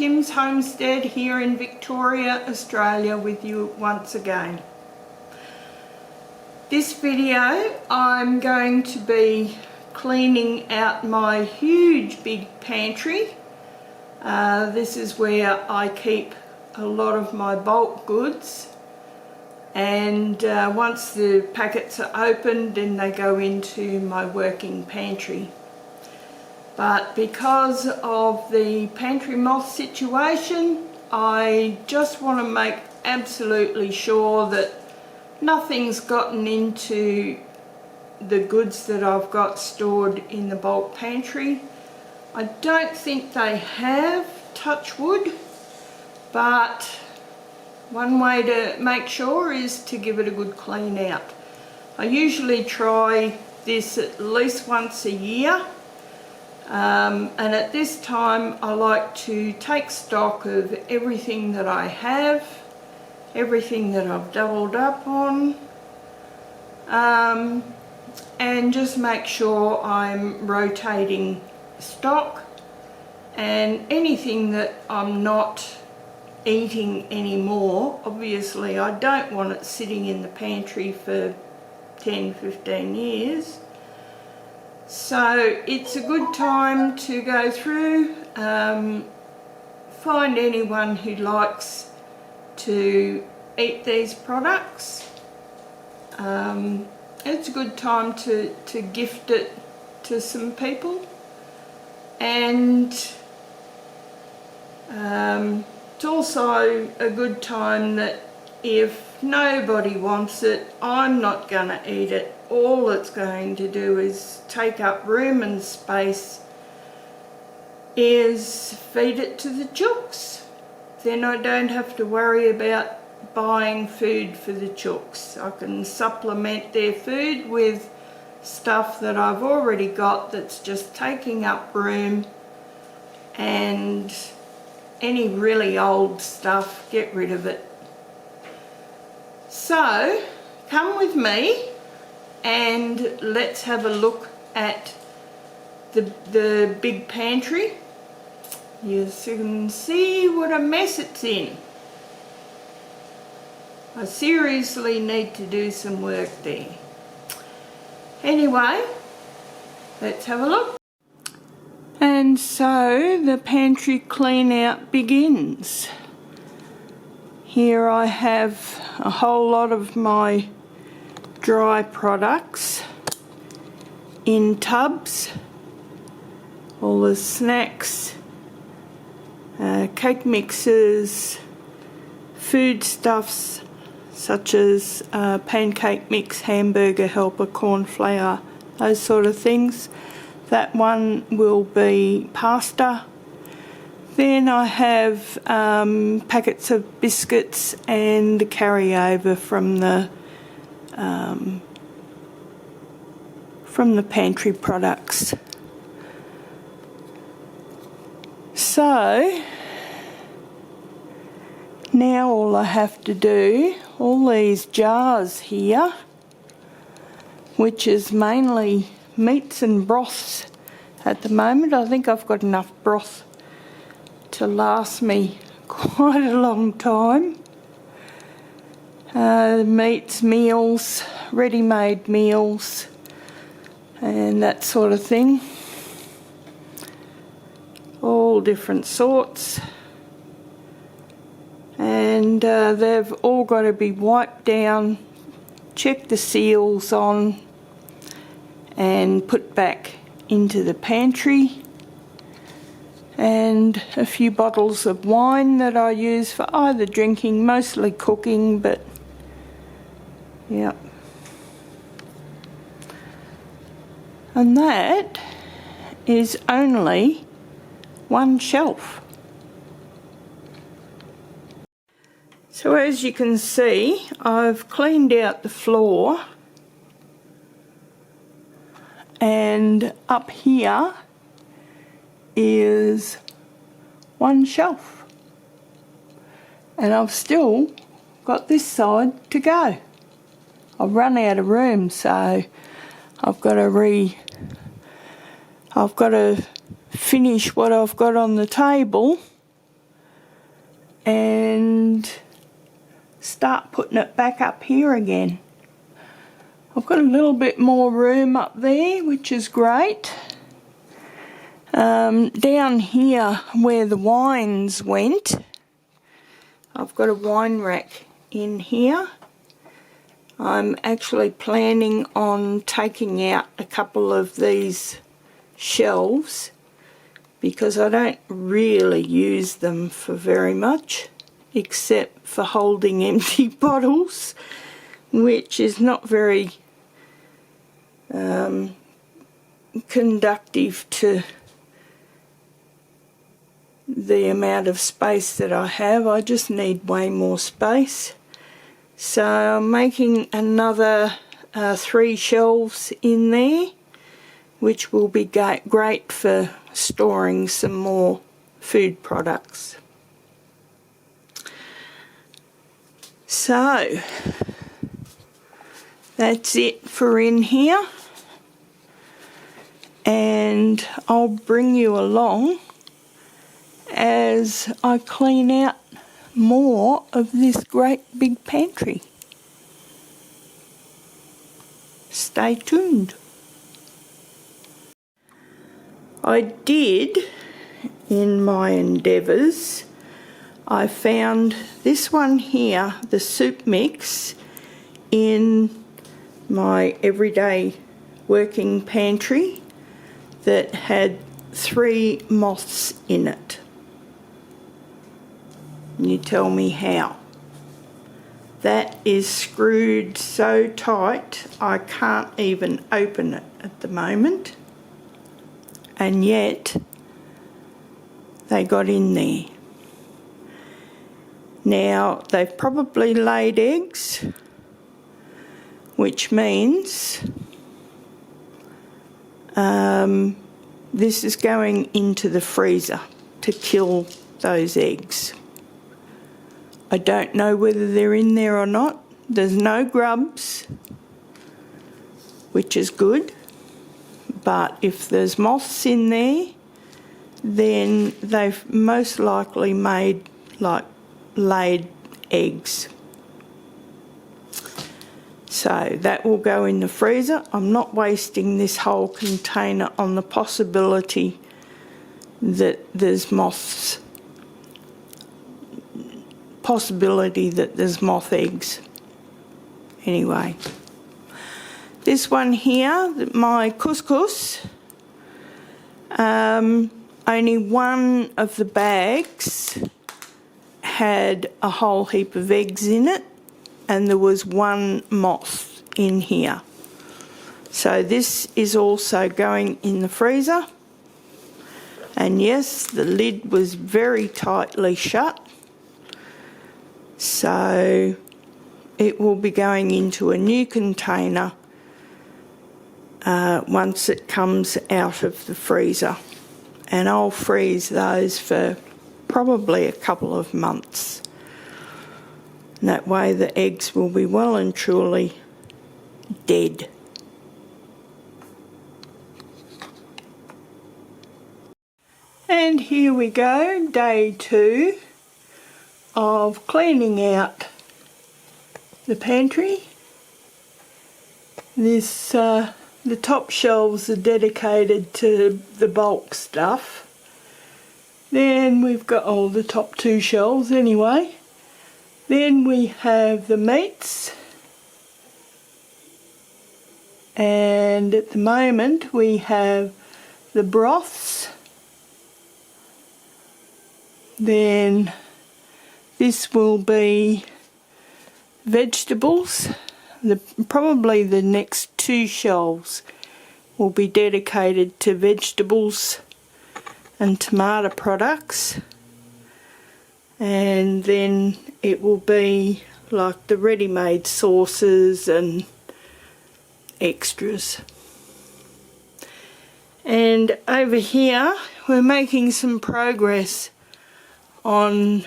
Kim's Homestead here in Victoria, Australia with you once again. This video I'm going to be cleaning out my huge big pantry. This is where I keep a lot of my bulk goods, and once the packets are opened then they go into my working pantry. But because of the pantry moth situation, I just want to make absolutely sure that nothing's gotten into the goods that I've got stored in the bulk pantry. I don't think they have, touch wood, but one way to make sure is to give it a good clean out. I usually try this at least once a year. And at this time I like to take stock of everything that I have, everything that I've doubled up on, and just make sure I'm rotating stock, and anything that I'm not eating anymore, obviously I don't want it sitting in the pantry for 10-15 years. So it's a good time to go through, find anyone who likes to eat these products. It's a good time to gift it to some people, and it's also a good time that if nobody wants it, I'm not going to eat it. All it's going to do is take up room and space, is feed it to the chooks. Then I don't have to worry about buying food for the chooks. I can supplement their food with stuff that I've already got that's just taking up room, and any really old stuff, get rid of it. So come with me and let's have a look at the big pantry. You can see what a mess it's in. I seriously need to do some work there. Anyway, let's have a look. And so the pantry clean out begins. Here I have a whole lot of my dry products in tubs, all the snacks, cake mixes, foodstuffs such as pancake mix, hamburger helper, corn flour, those sort of things. That one will be pasta. Then I have packets of biscuits and the carryover from the pantry products. So now all I have to do, all these jars here, which is mainly meats and broths at the moment. I think I've got enough broth to last me quite a long time. Meats, meals, ready-made meals, and that sort of thing. All different sorts. And they've all got to be wiped down, check the seals on, and put back into the pantry. And a few bottles of wine that I use for either drinking, mostly cooking, but yeah. And that is only one shelf. So as you can see, I've cleaned out the floor, and up here is one shelf, and I've still got this side to go. I've run out of room, so I've got to finish what I've got on the table and start putting it back up here again. I've got a little bit more room up there, which is great. Down here where the wines went, I've got a wine rack in here. I'm actually planning on taking out a couple of these shelves because I don't really use them for very much except for holding empty bottles, which is not very conducive to the amount of space that I have. I just need way more space. So I'm making another 3 shelves in there, which will be great for storing some more food products. So that's it for in here, and I'll bring you along as I clean out more of this great big pantry. Stay tuned. I did, in my endeavours, I found this one here, the soup mix, in my everyday working pantry that had 3 moths in it. You tell me how. That is screwed so tight I can't even open it at the moment, and yet they got in there. Now they've probably laid eggs, which means this is going into the freezer to kill those eggs. I don't know whether they're in there or not. There's no grubs, which is good, but if there's moths in there, then they've most likely laid eggs. So that will go in the freezer. I'm not wasting this whole container on the possibility that there's moths. Moth eggs. Anyway, this one here, my couscous, only one of the bags had a whole heap of eggs in it, and there was 1 moth in here. So this is also going in the freezer, and yes, the lid was very tightly shut. So it will be going into a new container once it comes out of the freezer, and I'll freeze those for probably a couple of months. And that way the eggs will be well and truly dead. And here we go, day 2 of cleaning out the pantry. This the top shelves are dedicated to the bulk stuff. Then we've got the top 2 shelves anyway. Then we have the meats, and at the moment we have the broths. Then this will be vegetables. Probably the next 2 shelves will be dedicated to vegetables and tomato products, and then it will be like the ready-made sauces and extras. And over here we're making some progress on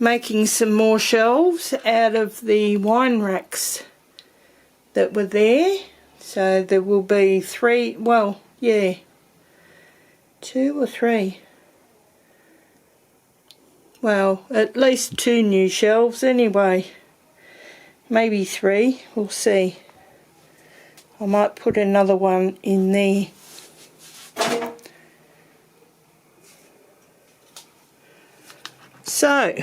making some more shelves out of the wine racks that were there. So there will be 3, well, yeah, 2 or 3. well, at least 2 new shelves anyway. Maybe 3, we'll see. I might put another one in there. So,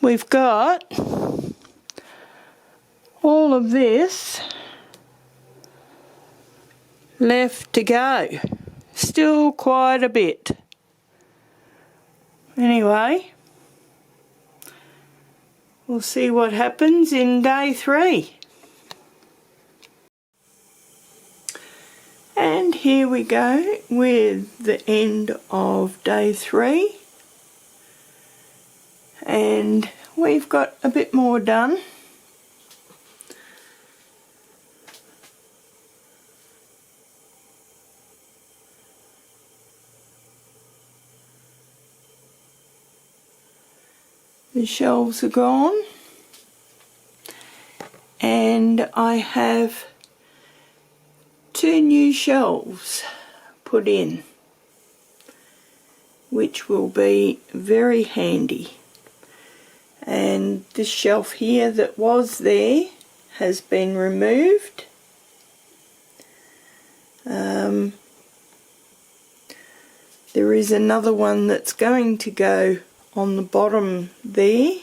we've got all of this left to go. Still quite a bit. Anyway, we'll see what happens in day 3. And here we go with the end of day 3. And we've got a bit more done. The shelves are gone, and I have 2 new shelves put in, which will be very handy. And this shelf here that was there has been removed. There is another one that's going to go on the bottom there,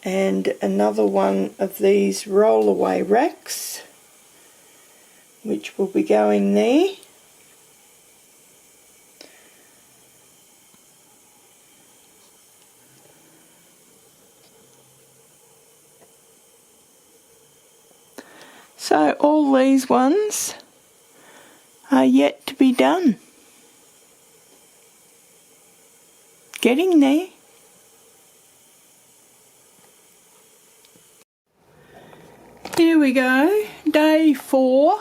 and another one of these rollaway racks which will be going there. So all these ones are yet to be done. Getting there. Here we go, day 4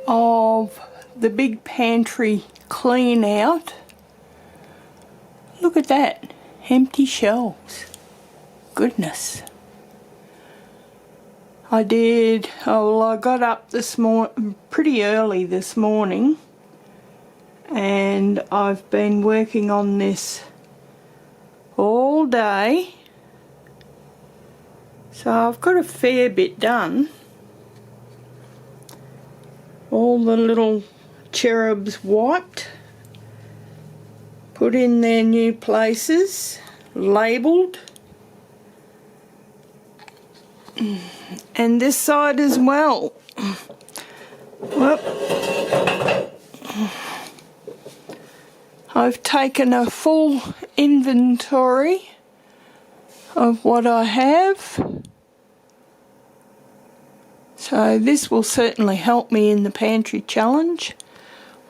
of the big pantry clean out. Look at that, empty shelves. Goodness. I got up this pretty early this morning, and I've been working on this all day. So I've got a fair bit done. All the little cherubs wiped, put in their new places, labelled. And this side as well. Well, I've taken a full inventory of what I have. So this will certainly help me in the Pantry Challenge.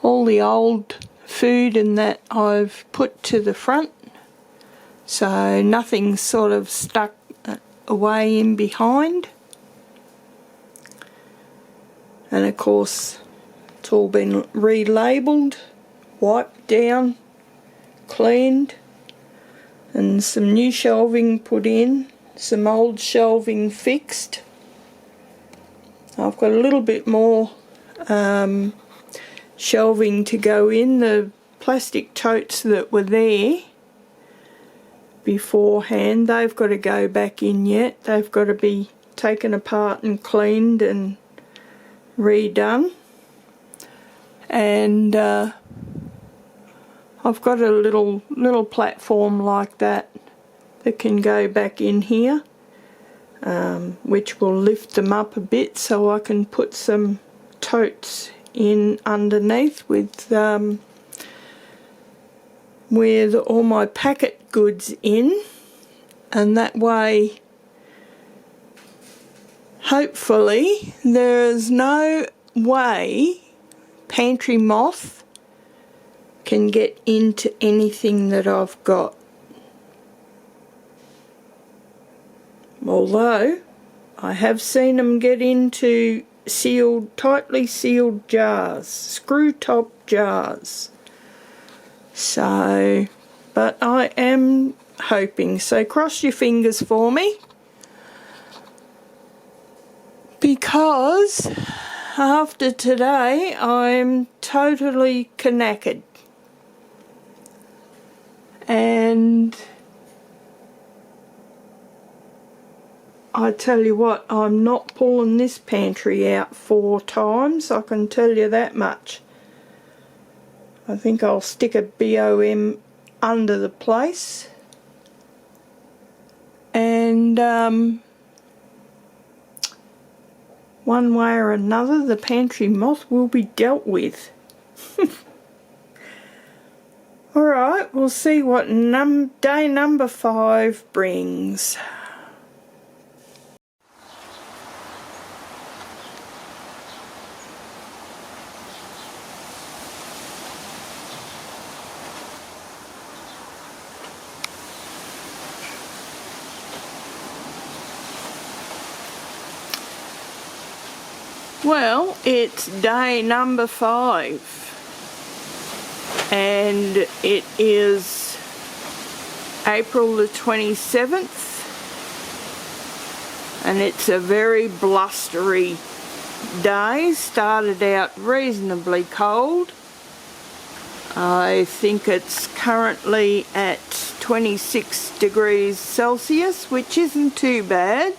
All the old food and that I've put to the front, so nothing's sort of stuck away in behind. And of course it's all been relabelled, wiped down, cleaned, and some new shelving put in, some old shelving fixed. I've got a little bit more shelving to go in. The plastic totes that were there beforehand, they've got to go back in yet. They've got to be taken apart and cleaned and redone. And I've got a little platform like that can go back in here, which will lift them up a bit so I can put some totes in underneath with all my packet goods in, and that way hopefully there is no way pantry moth can get into anything that I've got. Although I have seen them get into tightly sealed jars, screw top jars. So, but I am hoping, so cross your fingers for me, because after today I'm totally knackered. and I tell you what, I'm not pulling this pantry out 4 times, I can tell you that much. I think I'll stick a BOM under the place, and one way or another the pantry moth will be dealt with. Alright, we'll see what day number 5 brings. Well, it's day number 5. And it is April the 27th, and it's a very blustery day. Started out reasonably cold. I think it's currently at 26 degrees Celsius, which isn't too bad.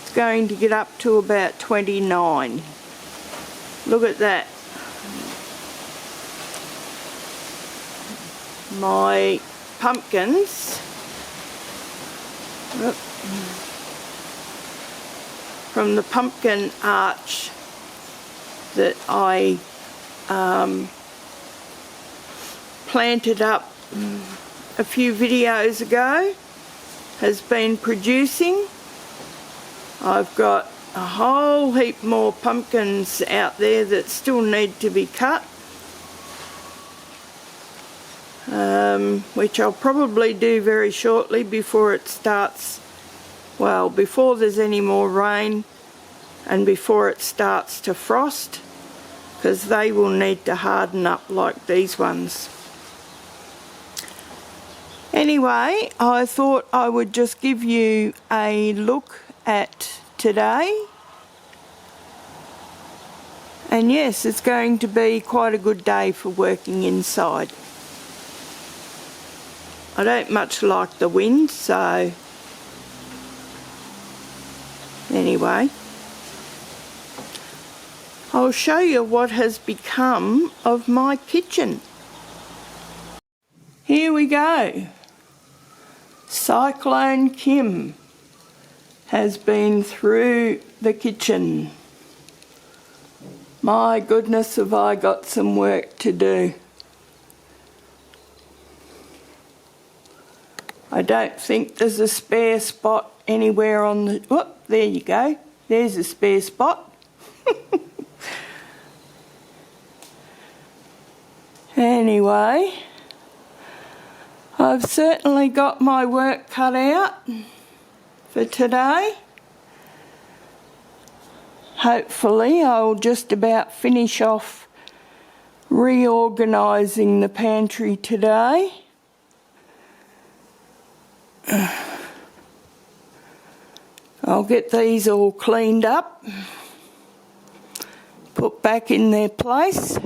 It's going to get up to about 29. Look at that. My pumpkins from the pumpkin arch that I planted up a few videos ago has been producing. I've got a whole heap more pumpkins out there that still need to be cut. Which I'll probably do very shortly before it starts, well, before there's any more rain and before it starts to frost, because they will need to harden up like these ones. Anyway, I thought I would just give you a look at today. And yes, it's going to be quite a good day for working inside. I don't much like the wind, so anyway, I'll show you what has become of my kitchen. Here we go. Cyclone Kim has been through the kitchen. My goodness, have I got some work to do. I don't think there's a spare spot anywhere on the... Oh, there you go. There's a spare spot. Anyway, I've certainly got my work cut out for today. Hopefully I'll just about finish off reorganising the pantry today. I'll get these all cleaned up, put back in their place,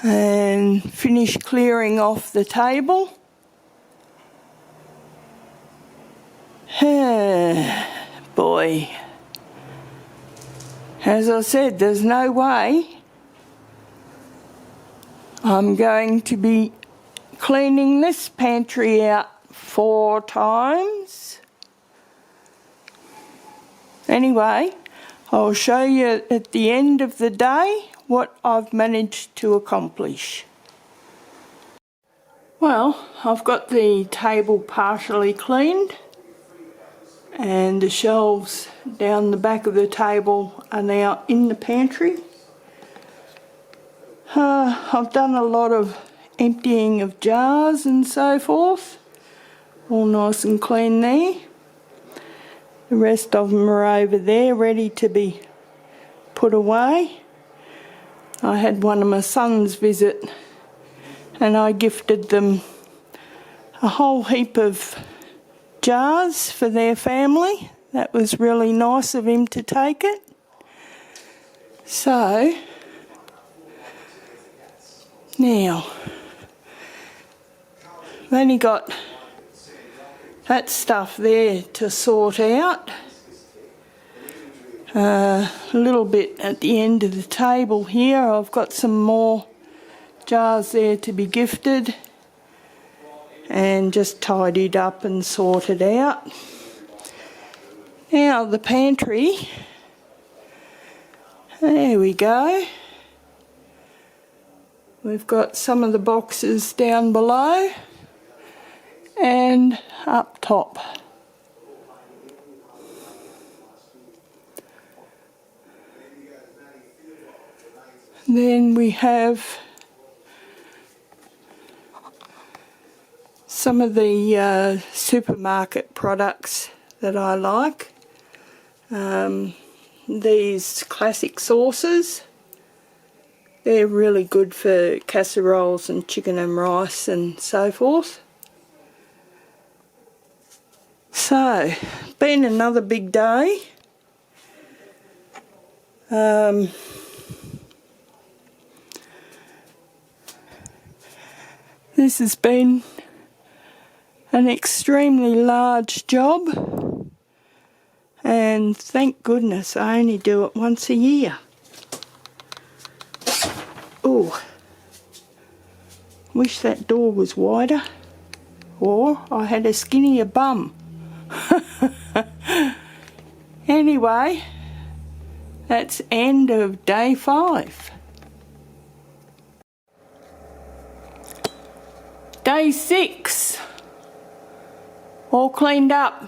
and finish clearing off the table. Boy, as I said, there's no way I'm going to be cleaning this pantry out 4 times. Anyway, I'll show you at the end of the day what I've managed to accomplish. Well, I've got the table partially cleaned, and the shelves down the back of the table are now in the pantry. I've done a lot of emptying of jars and so forth, all nice and clean there. The rest of them are over there ready to be put away. I had one of my sons visit and I gifted them a whole heap of jars for their family. That was really nice of him to take it. So, now, I've only got that stuff there to sort out. A little bit at the end of the table here. I've got some more jars there to be gifted and just tidied up and sorted out. Now the pantry, there we go. We've got some of the boxes down below and up top. Then we have some of the supermarket products that I like. These classic sauces, they're really good for casseroles and chicken and rice and so forth. So, been another big day. This has been an extremely large job, and thank goodness I only do it once a year. Oh, wish that door was wider, or I had a skinnier bum. Anyway, that's end of day 5. Day 6, all cleaned up.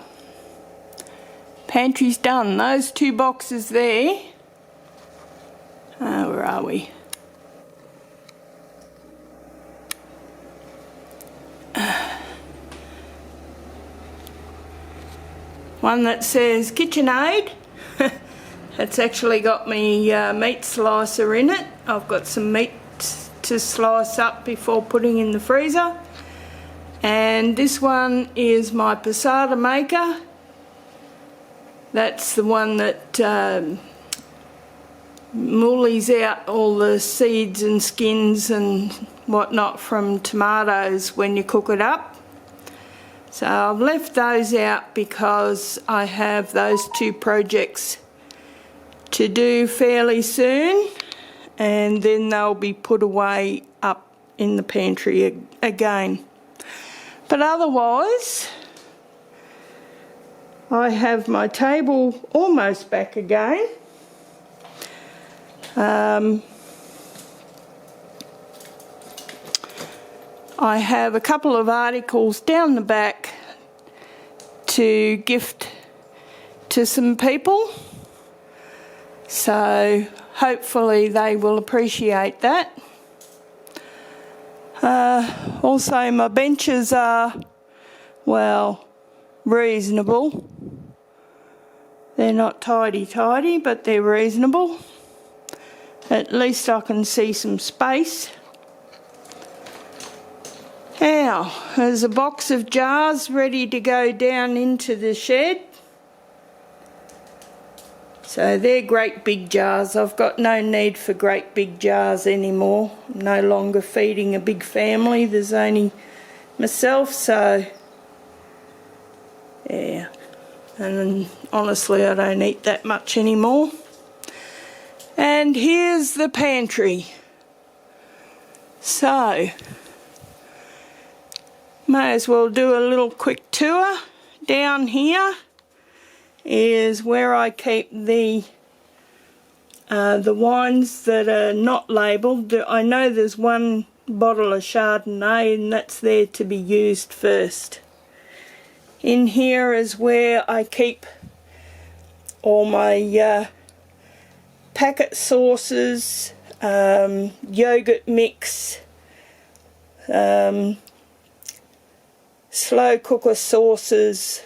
Pantry's done. Those 2 boxes there. Where are we? One that says KitchenAid. It's actually got me meat slicer in it. I've got some meat to slice up before putting in the freezer. And this one is my passata maker. That's the one that moolies out all the seeds and skins and whatnot from tomatoes when you cook it up. So I've left those out because I have those 2 projects to do fairly soon, and then they'll be put away up in the pantry again. But otherwise, I have my table almost back again. I have a couple of articles down the back to gift to some people, so hopefully they will appreciate that. Also my benches are, well, reasonable. They're not tidy, but they're reasonable. At least I can see some space. Now, there's a box of jars ready to go down into the shed. So they're great big jars. I've got no need for great big jars anymore. I'm no longer feeding a big family. There's only myself, so yeah. And honestly, I don't eat that much anymore. And here's the pantry. So, may as well do a little quick tour. Down here is where I keep the wines that are not labelled. I know there's one bottle of Chardonnay and that's there to be used first. In here is where I keep all my packet sauces, yogurt mix, slow cooker sauces,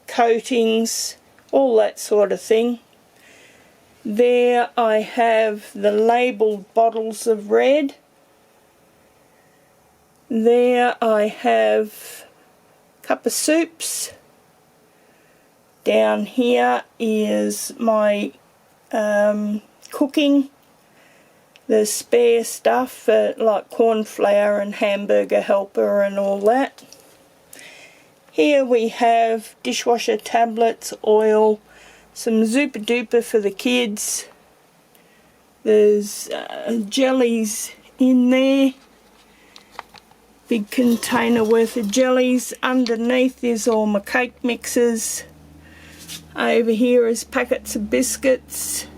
coatings, all that sort of thing. There I have the labelled bottles of red. There I have a cup of soups. Down here is my cooking, the spare stuff like corn flour and hamburger helper and all that. Here we have dishwasher tablets, oil, some Zupa Duper for the kids. There's jellies in there. Big container worth of jellies. Underneath is all my cake mixes. Over here is packets of biscuits.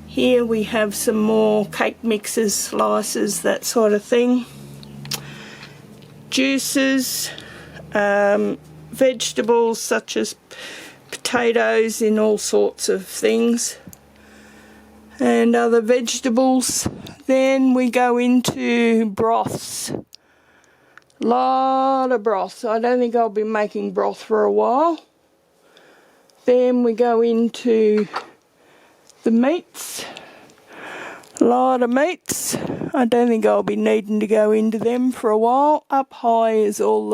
Here we have some more cake mixes, slices, that sort of thing. Juices, vegetables such as potatoes in all sorts of things, and other vegetables. Then we go into broths. Lot of broths. I don't think I'll be making broth for a while. Then we go into the meats. A lot of meats. I don't think I'll be needing to go into them for a while. Up high is all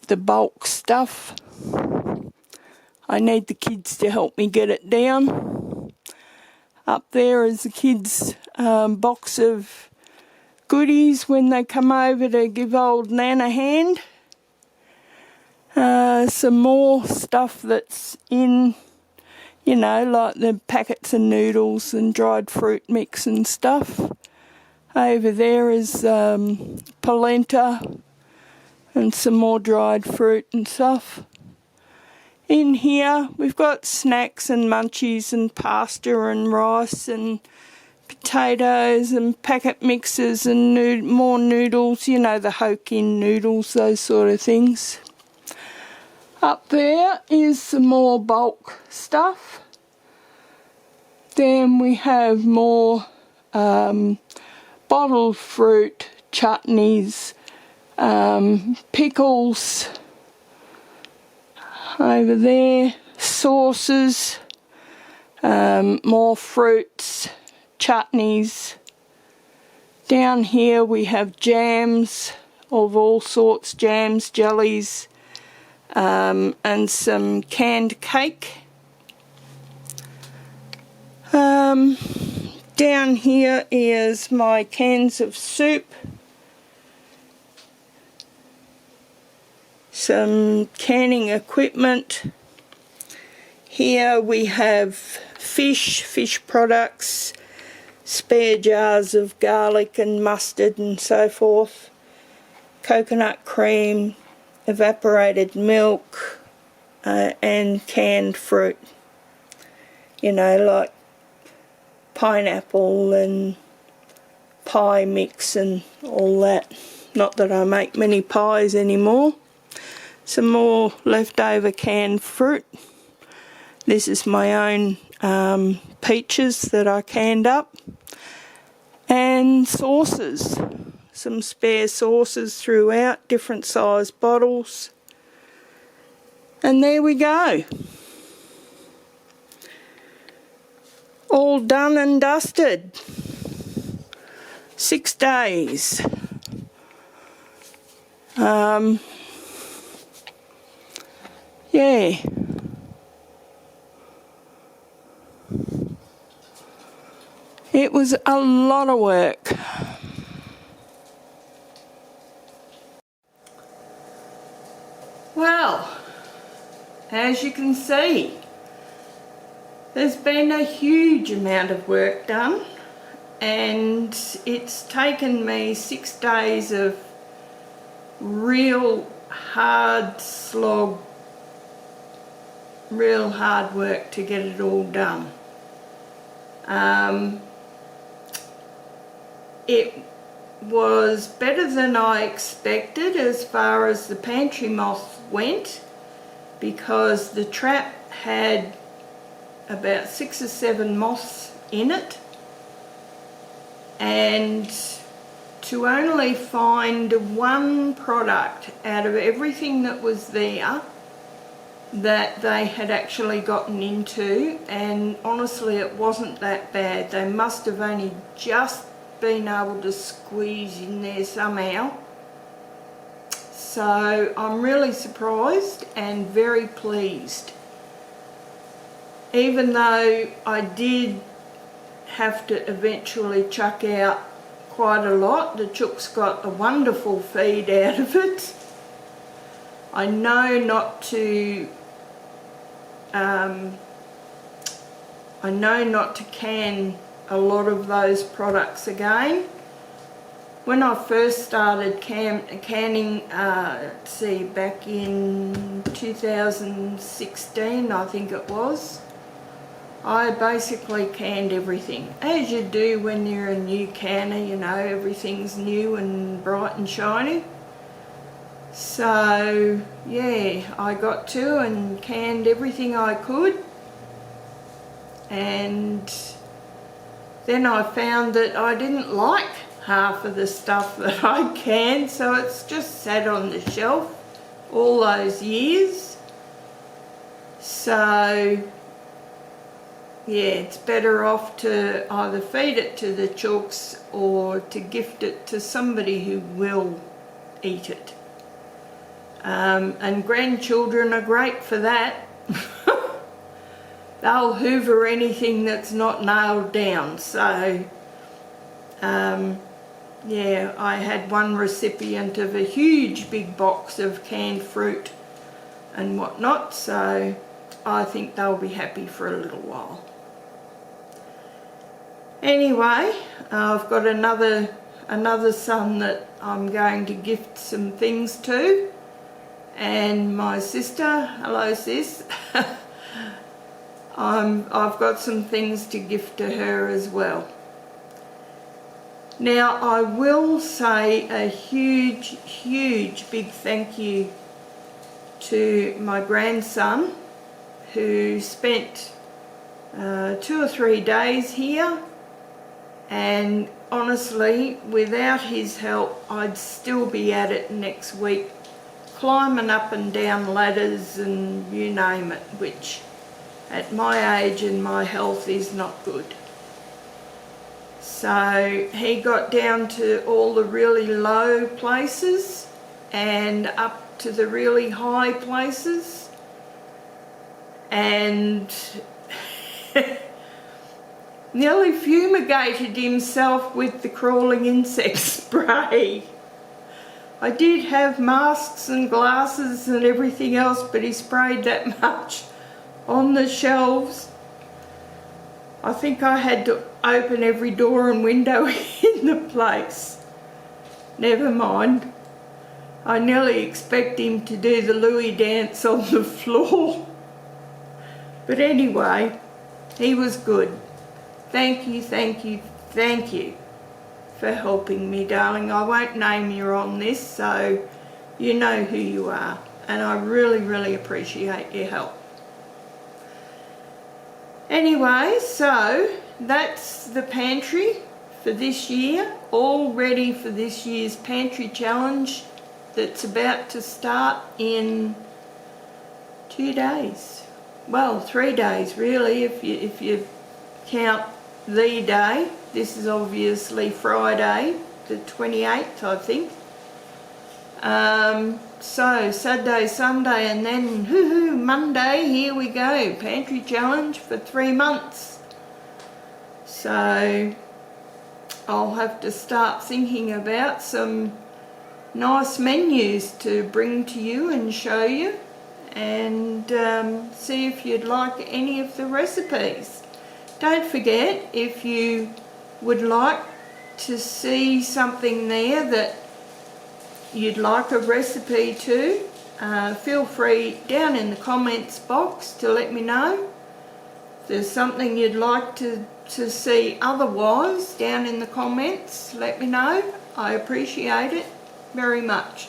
the bulk stuff. I need the kids to help me get it down. Up there is the kids' box of goodies when they come over to give old Nan a hand. Some more stuff that's in, you know, like the packets of noodles and dried fruit mix and stuff. Over there is polenta and some more dried fruit and stuff. In here we've got snacks and munchies and pasta and rice and potatoes and packet mixes and more noodles, you know, the Hokkien noodles, those sort of things. Up there is some more bulk stuff. Then we have more bottled fruit, chutneys, pickles. Over there, sauces, more fruits, chutneys. Down here we have jams of all sorts, jams, jellies, and some canned cake. Down here is my cans of soup, some canning equipment. Here we have fish products, spare jars of garlic and mustard and so forth, coconut cream, evaporated milk, and canned fruit. You know, like pineapple and pie mix and all that. Not that I make many pies anymore. Some more leftover canned fruit. This is my own peaches that I canned up. And sauces. Some spare sauces throughout, different size bottles. And there we go. All done and dusted. 6 days. Yeah. It was a lot of work. Well, as you can see, there's been a huge amount of work done, and it's taken me 6 days of real hard slog, real hard work to get it all done. It was better than I expected as far as the pantry moth went, because the trap had about 6 or 7 moths in it, and to only find one product out of everything that was there that they had actually gotten into, and honestly it wasn't that bad. They must have only just been able to squeeze in there somehow. So I'm really surprised and very pleased. Even though I did have to eventually chuck out quite a lot, the chooks got a wonderful feed out of it. I know not to can a lot of those products again. When I first started canning, let's see, back in 2016 I think it was, I basically canned everything, as you do when you're a new canner, you know, everything's new and bright and shiny. So yeah, I got to and canned everything I could, and then I found that I didn't like half of the stuff that I canned, so it's just sat on the shelf all those years. So yeah, it's better off to either feed it to the chooks or to gift it to somebody who will eat it. And grandchildren are great for that. They'll hoover anything that's not nailed down. So yeah, I had one recipient of a huge big box of canned fruit and whatnot, so I think they'll be happy for a little while. Anyway, I've got another son that I'm going to gift some things to, and my sister, hello sis, I've got some things to gift to her as well. Now I will say a huge big thank you to my grandson, who spent 2 or 3 days here, and honestly without his help I'd still be at it next week, climbing up and down ladders and you name it, which at my age and my health is not good. So he got down to all the really low places and up to the really high places, and nearly fumigated himself with the crawling insect spray. I did have masks and glasses and everything else, but he sprayed that much on the shelves. I think I had to open every door and window in the place. Never mind. I nearly expect him to do the Louis dance on the floor. But anyway, he was good. Thank you for helping me, darling. I won't name you on this, so you know who you are, and I really appreciate your help. Anyway, so that's the pantry for this year, all ready for this year's Pantry Challenge that's about to start in 2 days. Well, 3 days really, if you count the day. This is obviously Friday, the 28th, I think. So Saturday, Sunday, and then Monday, here we go. Pantry Challenge for 3 months. So I'll have to start thinking about some nice menus to bring to you and show you, and see if you'd like any of the recipes. Don't forget, if you would like to see something there that you'd like a recipe to, feel free down in the comments box to let me know. If there's something you'd like to see otherwise, down in the comments, let me know. I appreciate it very much.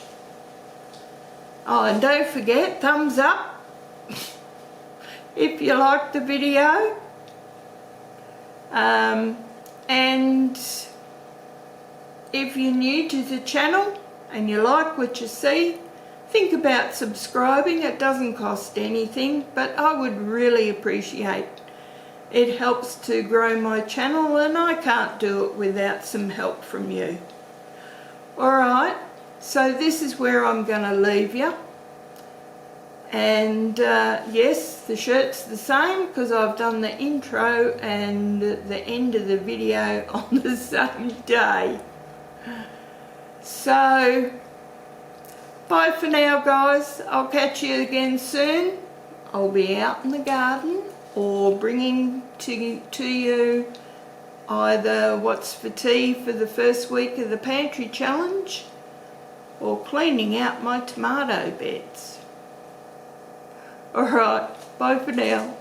Oh, and don't forget, thumbs up if you liked the video. And if you're new to the channel and you like what you see, think about subscribing. It doesn't cost anything, but I would really appreciate it. It helps to grow my channel, and I can't do it without some help from you. Alright, so this is where I'm going to leave you. And yes, the shirt's the same because I've done the intro and the end of the video on the same day. So bye for now, guys. I'll catch you again soon. I'll be out in the garden or bringing to you either what's for tea for the first week of the Pantry Challenge or cleaning out my tomato beds. Alright, bye for now.